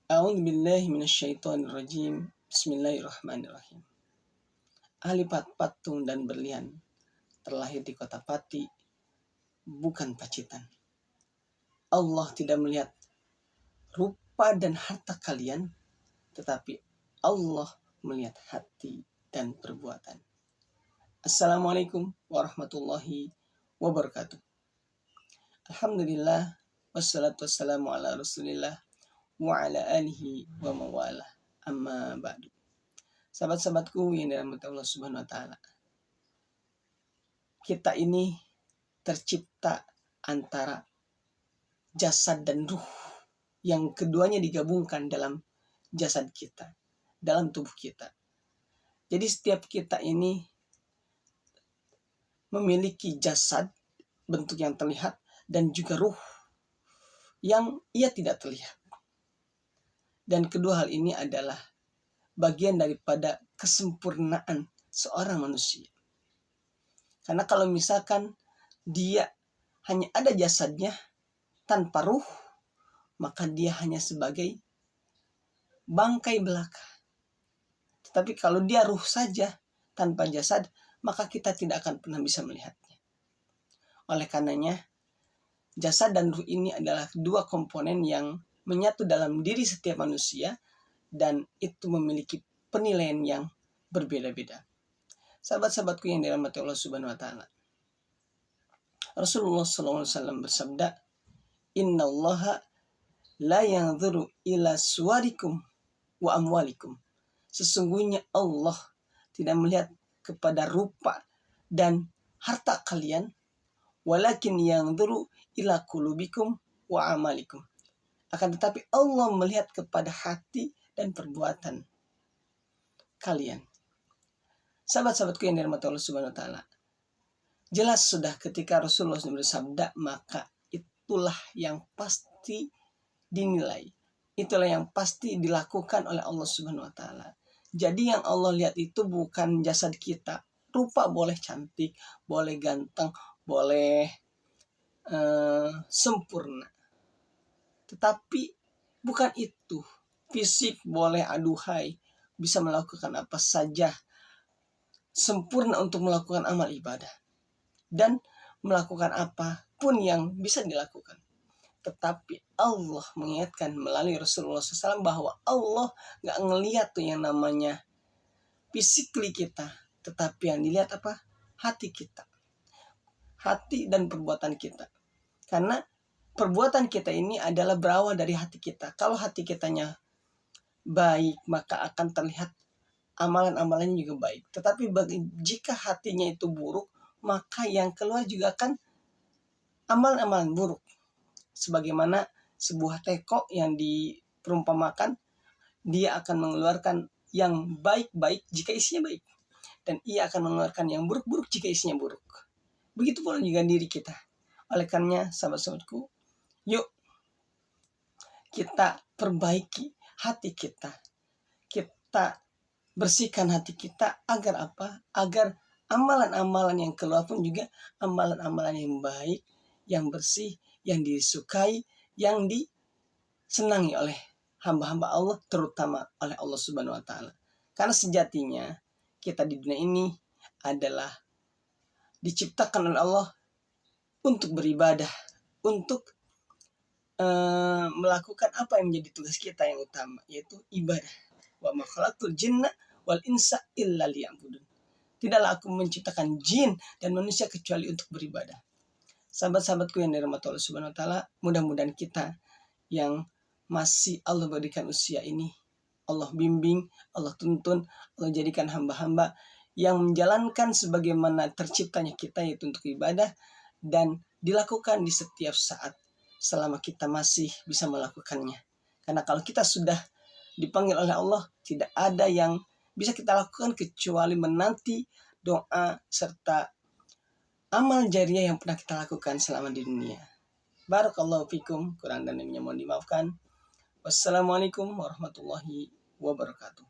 A'udzu billahi minasyaitonir rajim. Bismillahirrahmanirrahim. Ahli patung dan berlian terlahir di kota Pati, bukan Pacitan. Allah tidak melihat rupa dan harta kalian, tetapi Allah melihat hati dan perbuatan. Assalamualaikum warahmatullahi wabarakatuh. Alhamdulillah, wassalatu wassalamu ala rasulillah wa ala alihi wa mawalah, amma ba'du. Sahabat-sahabatku yang dirahmati Allah Subhanahu wa taala. Kita ini tercipta antara jasad dan ruh, yang keduanya digabungkan dalam jasad kita, dalam tubuh kita. Jadi setiap kita ini memiliki jasad, bentuk yang terlihat, dan juga ruh yang ia tidak terlihat. Dan kedua hal ini adalah bagian daripada kesempurnaan seorang manusia. Karena kalau misalkan dia hanya ada jasadnya tanpa ruh, maka dia hanya sebagai bangkai belaka. Tetapi kalau dia ruh saja tanpa jasad, maka kita tidak akan pernah bisa melihatnya. Oleh karenanya, jasad dan ruh ini adalah dua komponen yang menyatu dalam diri setiap manusia, dan itu memiliki penilaian yang berbeda-beda. Sahabat-sahabatku yang dirahmati Allah Subhanahu wa taala. Rasulullah SAW bersabda, "Innallaha la yanzuru ila suwarikum wa amwalikum." Sesungguhnya Allah tidak melihat kepada rupa dan harta kalian, walakin yanzuru ila qulubikum wa amalikum. Akan tetapi Allah melihat kepada hati dan perbuatan kalian. Sahabat-sahabatku yang dirahmati Allah Subhanahu wa taala. Jelas sudah ketika Rasulullah SAW bersabda, maka itulah yang pasti dinilai. Itulah yang pasti dilakukan oleh Allah Subhanahu wa taala. Jadi yang Allah lihat itu bukan jasad kita. Rupa boleh cantik, boleh ganteng, boleh sempurna. Tetapi bukan itu. Fisik boleh aduhai, bisa melakukan apa saja, sempurna untuk melakukan amal ibadah, dan melakukan apapun yang bisa dilakukan. Tetapi Allah mengingatkan melalui Rasulullah SAW bahwa Allah gak ngelihat tuh yang namanya physically kita, tetapi yang dilihat apa? Hati kita. Hati dan perbuatan kita. Karena perbuatan kita ini adalah berawal dari hati kita. Kalau hati kitanya baik, maka akan terlihat amalan-amalannya juga baik. Tetapi jika hatinya itu buruk, maka yang keluar juga akan amalan-amalan buruk. Sebagaimana sebuah teko yang diperumpamakan, dia akan mengeluarkan yang baik-baik jika isinya baik, dan ia akan mengeluarkan yang buruk-buruk jika isinya buruk. Begitu pula juga diri kita. Oleh karenanya, sahabat-sahabatku, yuk kita perbaiki hati kita. Kita bersihkan hati kita agar apa? Agar amalan-amalan yang keluar pun juga amalan-amalan yang baik, yang bersih, yang disukai, yang disenangi oleh hamba-hamba Allah, terutama oleh Allah Subhanahu wa taala. Karena sejatinya kita di dunia ini adalah diciptakan oleh Allah untuk beribadah, untuk melakukan apa yang menjadi tugas kita yang utama, yaitu ibadah. Wa ma khalaqtul jinna wal insa illa liya'budun. Tidaklah aku menciptakan jin dan manusia kecuali untuk beribadah. Sahabat-sahabatku yang dirahmati Allah Subhanahu wa taala, mudah-mudahan kita yang masih Allah berikan usia ini, Allah bimbing, Allah tuntun, Allah jadikan hamba-hamba yang menjalankan sebagaimana terciptanya kita, yaitu untuk ibadah, dan dilakukan di setiap saat selama kita masih bisa melakukannya. Karena kalau kita sudah dipanggil oleh Allah, tidak ada yang bisa kita lakukan kecuali menanti doa serta amal jariah yang pernah kita lakukan selama di dunia. Barakallahu fikum, kurang dan lebihnya mohon dimaafkan. Wassalamualaikum warahmatullahi wabarakatuh.